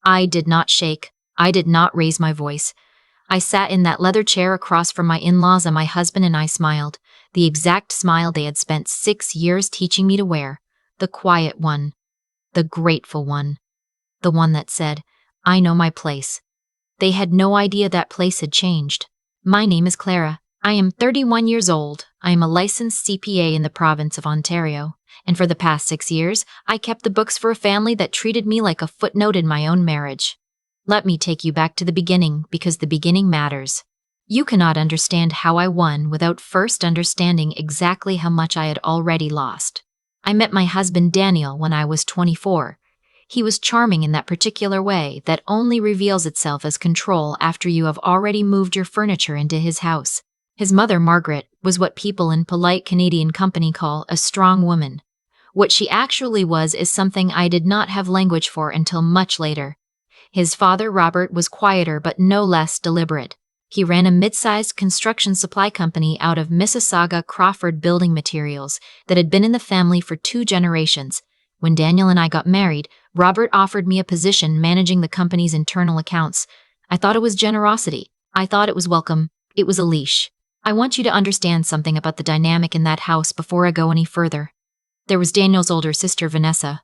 I did not shake. I did not raise my voice. I sat in that leather chair across from my in-laws and my husband and I smiled, the exact smile they had spent 6 years teaching me to wear, the quiet one, the grateful one, the one that said, I know my place. They had no idea that place had changed. My name is Clara. I am 31 years old. I am a licensed CPA in the province of Ontario, and for the past 6 years, I kept the books for a family that treated me like a footnote in my own marriage. Let me take you back to the beginning, because the beginning matters. You cannot understand how I won without first understanding exactly how much I had already lost. I met my husband Daniel when I was 24. He was charming in that particular way that only reveals itself as control after you have already moved your furniture into his house. His mother, Margaret, was what people in polite Canadian company call a strong woman. What she actually was is something I did not have language for until much later. His father, Robert, was quieter but no less deliberate. He ran a mid-sized construction supply company out of Mississauga, Crawford Building Materials that had been in the family for 2 generations. When Daniel and I got married, Robert offered me a position managing the company's internal accounts. I thought it was generosity. I thought it was welcome. It was a leash. I want you to understand something about the dynamic in that house before I go any further. There was Daniel's older sister, Vanessa,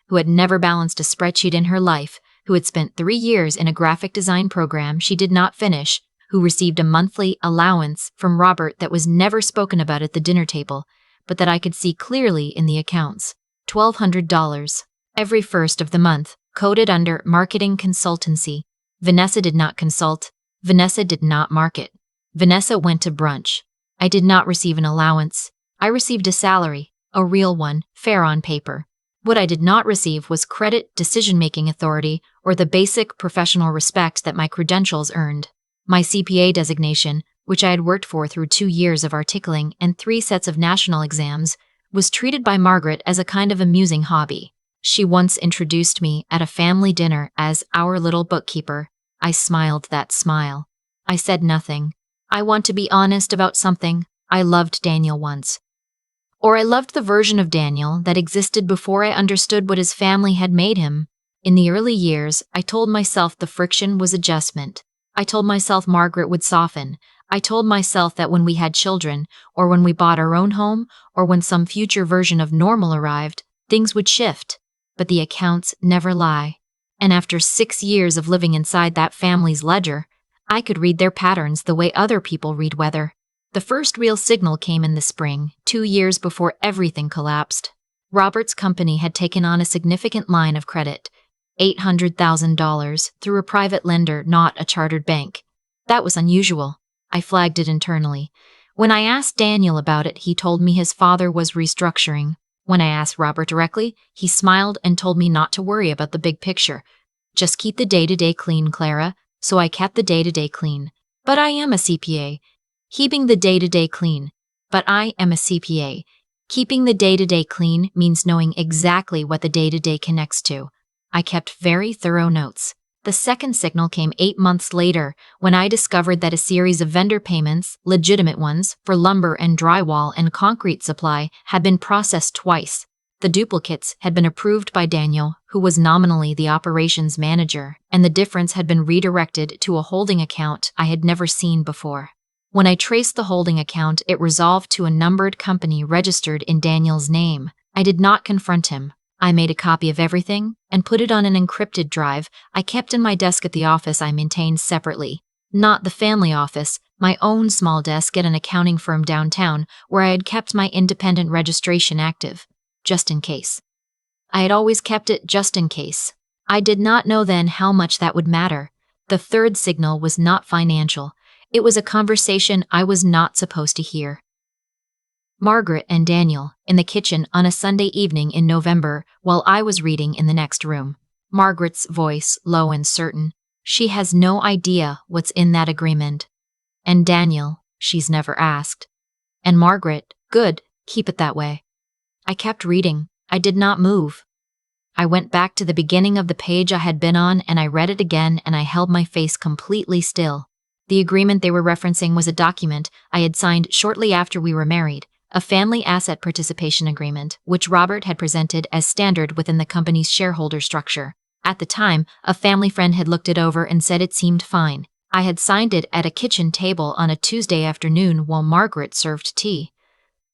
who had never balanced a spreadsheet in her life, who had spent 3 years in a graphic design program she did not finish, who received a monthly allowance from Robert that was never spoken about at the dinner table, but that I could see clearly in the accounts. $1,200 every first of the month, coded under marketing consultancy. Vanessa did not consult. Vanessa did not market. Vanessa went to brunch. I did not receive an allowance. I received a salary, a real one, fair on paper. What I did not receive was credit, decision-making authority, or the basic professional respect that my credentials earned. My CPA designation, which I had worked for through 2 years of articling and 3 sets of national exams, was treated by Margaret as a kind of amusing hobby. She once introduced me at a family dinner as our little bookkeeper. I smiled that smile. I said nothing. I want to be honest about something. I loved Daniel once. Or I loved the version of Daniel that existed before I understood what his family had made him. In the early years, I told myself the friction was adjustment. I told myself Margaret would soften. I told myself that when we had children, or when we bought our own home, or when some future version of normal arrived, things would shift. But the accounts never lie. And after 6 years of living inside that family's ledger, I could read their patterns the way other people read weather. The first real signal came in the spring, 2 years before everything collapsed. Robert's company had taken on a significant line of credit, $800,000, through a private lender, not a chartered bank. That was unusual. I flagged it internally. When I asked Daniel about it, he told me his father was restructuring. When I asked Robert directly, he smiled and told me not to worry about the big picture. Just keep the day-to-day clean, Clara. So I kept the day-to-day clean. But I am a CPA. Keeping the day-to-day clean. But I am a CPA. Keeping the day-to-day clean means knowing exactly what the day-to-day connects to. I kept very thorough notes. The second signal came 8 months later, when I discovered that a series of vendor payments, legitimate ones, for lumber and drywall and concrete supply had been processed twice. The duplicates had been approved by Daniel, who was nominally the operations manager, and the difference had been redirected to a holding account I had never seen before. When I traced the holding account, it resolved to a numbered company registered in Daniel's name. I did not confront him. I made a copy of everything and put it on an encrypted drive I kept in my desk at the office I maintained separately. Not the family office, my own small desk at an accounting firm downtown where I had kept my independent registration active. Just in case. I had always kept it just in case. I did not know then how much that would matter. The third signal was not financial. It was a conversation I was not supposed to hear. Margaret and Daniel, in the kitchen on a Sunday evening in November, while I was reading in the next room. Margaret's voice low and certain. She has no idea what's in that agreement. And Daniel, she's never asked. And Margaret, good, keep it that way. I kept reading. I did not move. I went back to the beginning of the page I had been on and I read it again and I held my face completely still. The agreement they were referencing was a document I had signed shortly after we were married, a family asset participation agreement, which Robert had presented as standard within the company's shareholder structure. At the time, a family friend had looked it over and said it seemed fine. I had signed it at a kitchen table on a Tuesday afternoon while Margaret served tea.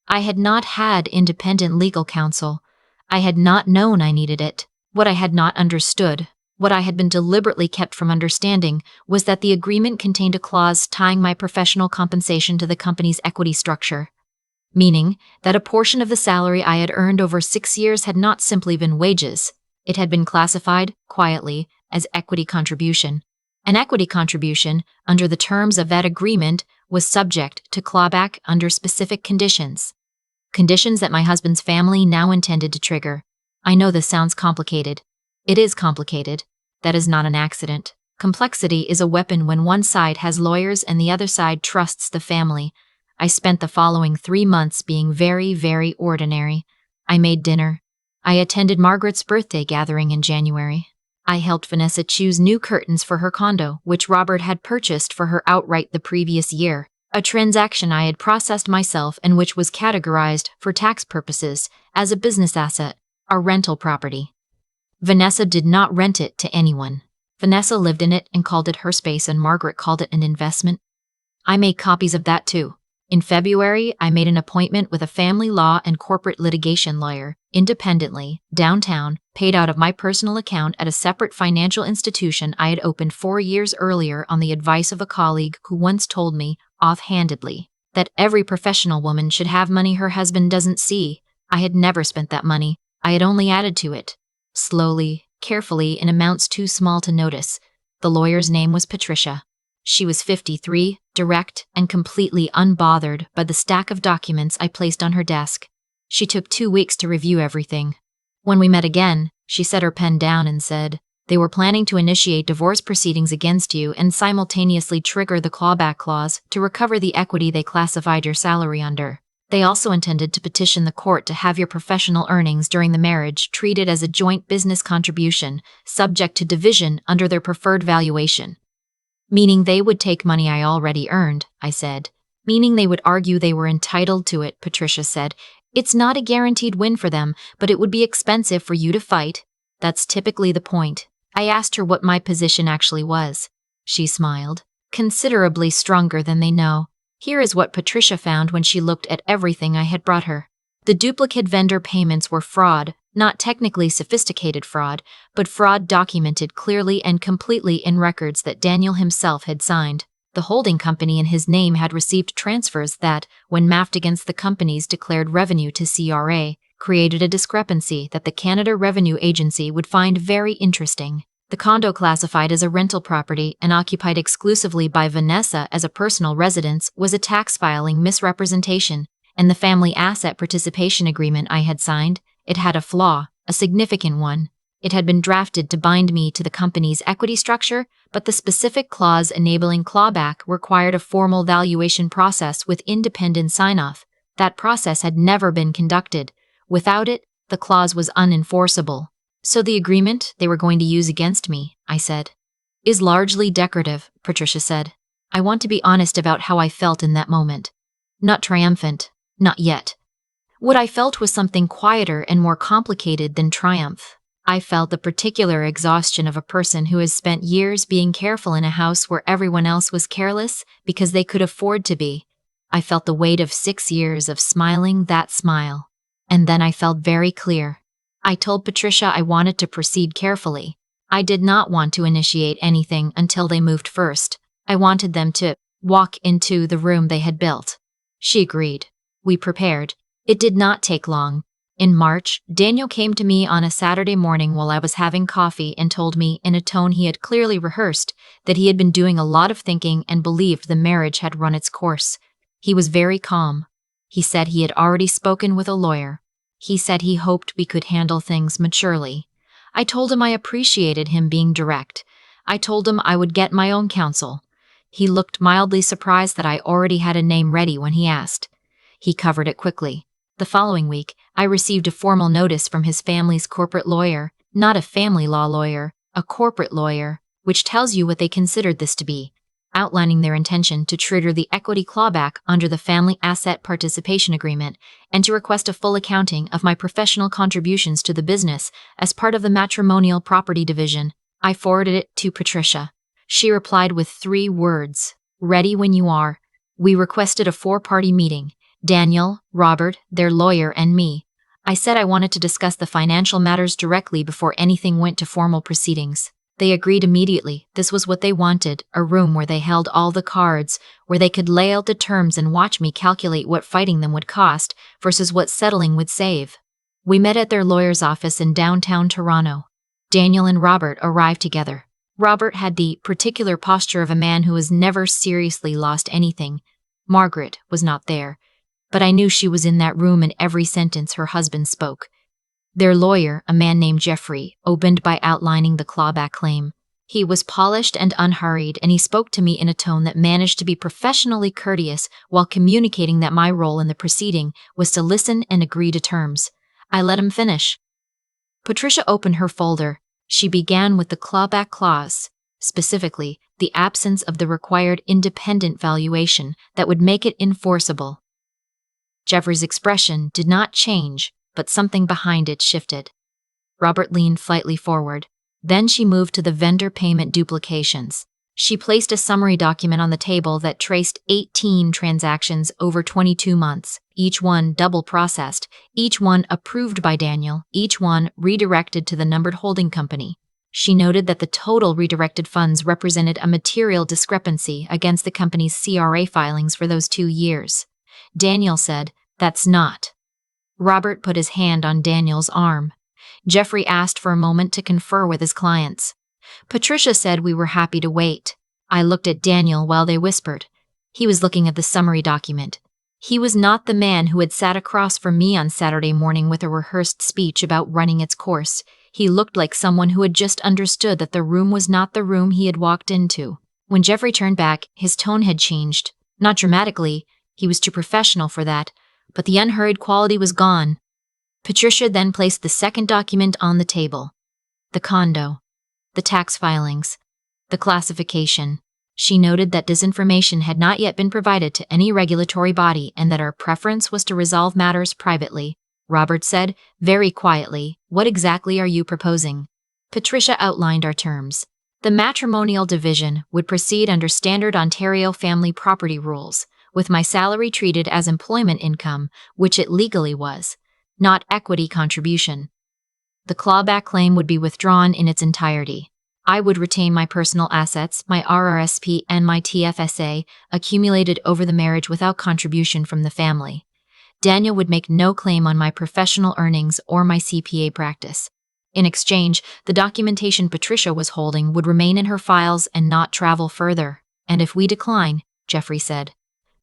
I had not had independent legal counsel. I had not known I needed it. What I had not understood, what I had been deliberately kept from understanding, was that the agreement contained a clause tying my professional compensation to the company's equity structure, meaning that a portion of the salary I had earned over 6 years had not simply been wages. It had been classified, quietly, as equity contribution. An equity contribution, under the terms of that agreement, was subject to clawback under specific conditions. Conditions that my husband's family now intended to trigger. I know this sounds complicated. It is complicated. That is not an accident. Complexity is a weapon when one side has lawyers and the other side trusts the family. I spent the following 3 months being very, very ordinary. I made dinner. I attended Margaret's birthday gathering in January. I helped Vanessa choose new curtains for her condo, which Robert had purchased for her outright the previous year, a transaction I had processed myself and which was categorized, for tax purposes, as a business asset, a rental property. Vanessa did not rent it to anyone. Vanessa lived in it and called it her space, and Margaret called it an investment. I made copies of that too. In February, I made an appointment with a family law and corporate litigation lawyer, independently, downtown, paid out of my personal account at a separate financial institution I had opened 4 years earlier on the advice of a colleague who once told me, offhandedly, that every professional woman should have money her husband doesn't see. I had never spent that money. I had only added to it. Slowly, carefully, in amounts too small to notice. The lawyer's name was Patricia. She was 53, direct, and completely unbothered by the stack of documents I placed on her desk. She took 2 weeks to review everything. When we met again, she set her pen down and said, "They were planning to initiate divorce proceedings against you and simultaneously trigger the clawback clause to recover the equity they classified your salary under. They also intended to petition the court to have your professional earnings during the marriage treated as a joint business contribution, subject to division under their preferred valuation." "Meaning they would take money I already earned," I said. "Meaning they would argue they were entitled to it," Patricia said. "It's not a guaranteed win for them, but it would be expensive for you to fight. That's typically the point." I asked her what my position actually was. She smiled. "Considerably stronger than they know. Here is what Patricia found when she looked at everything I had brought her. The duplicate vendor payments were fraud, not technically sophisticated fraud, but fraud documented clearly and completely in records that Daniel himself had signed. The holding company in his name had received transfers that, when mapped against the company's declared revenue to CRA, created a discrepancy that the Canada Revenue Agency would find very interesting. The condo, classified as a rental property and occupied exclusively by Vanessa as a personal residence, was a tax filing misrepresentation, and the family asset participation agreement I had signed, it had a flaw, a significant one. It had been drafted to bind me to the company's equity structure, but the specific clause enabling clawback required a formal valuation process with independent sign-off. That process had never been conducted. Without it, the clause was unenforceable. "So the agreement they were going to use against me," I said, "is largely decorative," Patricia said. I want to be honest about how I felt in that moment. Not triumphant. Not yet. What I felt was something quieter and more complicated than triumph. I felt the particular exhaustion of a person who has spent years being careful in a house where everyone else was careless because they could afford to be. I felt the weight of 6 years of smiling that smile. And then I felt very clear. I told Patricia I wanted to proceed carefully. I did not want to initiate anything until they moved first. I wanted them to walk into the room they had built. She agreed. We prepared. It did not take long. In March, Daniel came to me on a Saturday morning while I was having coffee and told me, in a tone he had clearly rehearsed, that he had been doing a lot of thinking and believed the marriage had run its course. He was very calm. He said he had already spoken with a lawyer. He said he hoped we could handle things maturely. I told him I appreciated him being direct. I told him I would get my own counsel. He looked mildly surprised that I already had a name ready when he asked. He covered it quickly. The following week, I received a formal notice from his family's corporate lawyer, not a family law lawyer, a corporate lawyer, which tells you what they considered this to be. outlining their intention to trigger the equity clawback under the Family Asset Participation Agreement and to request a full accounting of my professional contributions to the business as part of the matrimonial property division. I forwarded it to Patricia. She replied with 3 words, "Ready when you are." We requested a 4-party meeting: Daniel, Robert, their lawyer, and me. I said I wanted to discuss the financial matters directly before anything went to formal proceedings. They agreed immediately. This was what they wanted, a room where they held all the cards, where they could lay out the terms and watch me calculate what fighting them would cost versus what settling would save. We met at their lawyer's office in downtown Toronto. Daniel and Robert arrived together. Robert had the particular posture of a man who has never seriously lost anything. Margaret was not there, but I knew she was in that room in every sentence her husband spoke. Their lawyer, a man named Jeffrey, opened by outlining the clawback claim. He was polished and unhurried, and he spoke to me in a tone that managed to be professionally courteous while communicating that my role in the proceeding was to listen and agree to terms. I let him finish. Patricia opened her folder. She began with the clawback clause, specifically the absence of the required independent valuation that would make it enforceable. Jeffrey's expression did not change, but something behind it shifted. Robert leaned slightly forward. Then she moved to the vendor payment duplications. She placed a summary document on the table that traced 18 transactions over 22 months, each one double-processed, each one approved by Daniel, each one redirected to the numbered holding company. She noted that the total redirected funds represented a material discrepancy against the company's CRA filings for those 2 years. Daniel said, "That's not." Robert put his hand on Daniel's arm. Jeffrey asked for a moment to confer with his clients. Patricia said we were happy to wait. I looked at Daniel while they whispered. He was looking at the summary document. He was not the man who had sat across from me on Saturday morning with a rehearsed speech about running its course. He looked like someone who had just understood that the room was not the room he had walked into. When Jeffrey turned back, his tone had changed. Not dramatically, he was too professional for that, but the unhurried quality was gone. Patricia then placed the second document on the table. The condo, the tax filings, the classification. She noted that this information had not yet been provided to any regulatory body and that our preference was to resolve matters privately. Robert said, very quietly, "What exactly are you proposing?" Patricia outlined our terms. The matrimonial division would proceed under standard Ontario family property rules, with my salary treated as employment income, which it legally was, not equity contribution. The clawback claim would be withdrawn in its entirety. I would retain my personal assets, my RRSP and my TFSA, accumulated over the marriage without contribution from the family. Daniel would make no claim on my professional earnings or my CPA practice. In exchange, the documentation Patricia was holding would remain in her files and not travel further. And if we decline, Jeffrey said.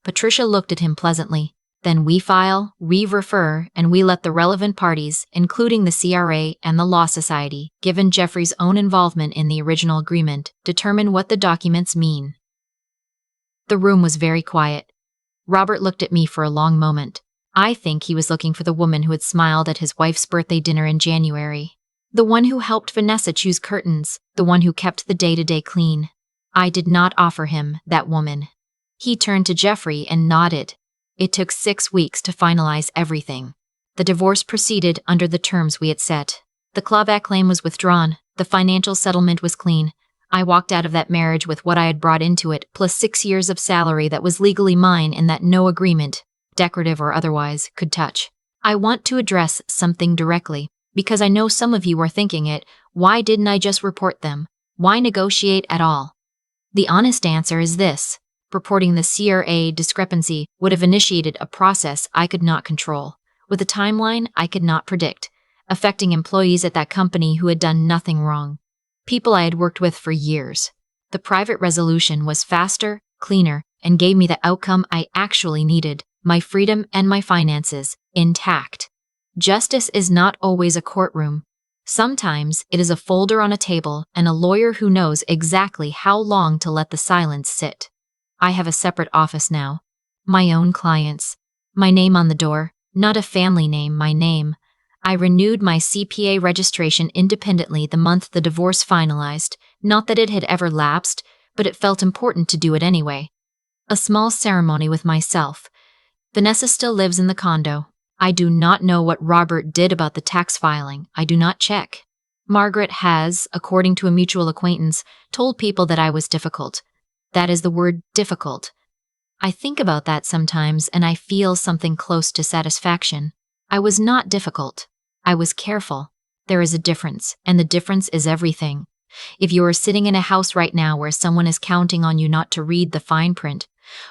Patricia looked at him pleasantly. Then we file, we refer, and we let the relevant parties, including the CRA and the Law Society, given Jeffrey's own involvement in the original agreement, determine what the documents mean. The room was very quiet. Robert looked at me for a long moment. I think he was looking for the woman who had smiled at his wife's birthday dinner in January. The one who helped Vanessa choose curtains, the one who kept the day-to-day clean. I did not offer him that woman. He turned to Jeffrey and nodded. It took 6 weeks to finalize everything. The divorce proceeded under the terms we had set. The clawback claim was withdrawn. The financial settlement was clean. I walked out of that marriage with what I had brought into it, plus 6 years of salary that was legally mine and that no agreement, decorative or otherwise, could touch. I want to address something directly, because I know some of you are thinking it. Why didn't I just report them? Why negotiate at all? The honest answer is this. Reporting the CRA discrepancy would have initiated a process I could not control, with a timeline I could not predict, affecting employees at that company who had done nothing wrong. People I had worked with for years. The private resolution was faster, cleaner, and gave me the outcome I actually needed, my freedom and my finances, intact. Justice is not always a courtroom. Sometimes it is a folder on a table and a lawyer who knows exactly how long to let the silence sit. I have a separate office now. My own clients. My name on the door, not a family name, my name. I renewed my CPA registration independently the month the divorce finalized, not that it had ever lapsed, but it felt important to do it anyway. A small ceremony with myself. Vanessa still lives in the condo. I do not know what Robert did about the tax filing. I do not check. Margaret has, according to a mutual acquaintance, told people that I was difficult. That is the word difficult. I think about that sometimes and I feel something close to satisfaction. I was not difficult. I was careful. There is a difference, and the difference is everything. If you are sitting in a house right now where someone is counting on you not to read the fine print,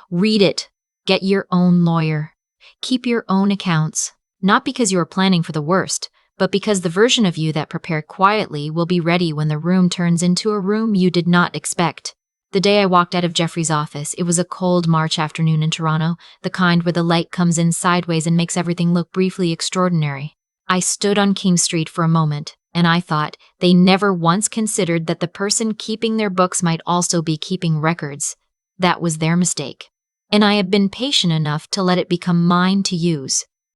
read it. Get your own lawyer. Keep your own accounts. Not because you are planning for the worst, but because the version of you that prepared quietly will be ready when the room turns into a room you did not expect. The day I walked out of Jeffrey's office, it was a cold March afternoon in Toronto, the kind where the light comes in sideways and makes everything look briefly extraordinary. I stood on King Street for a moment, and I thought they never once considered that the person keeping their books might also be keeping records. That was their mistake. And I have been patient enough to let it become mine to use.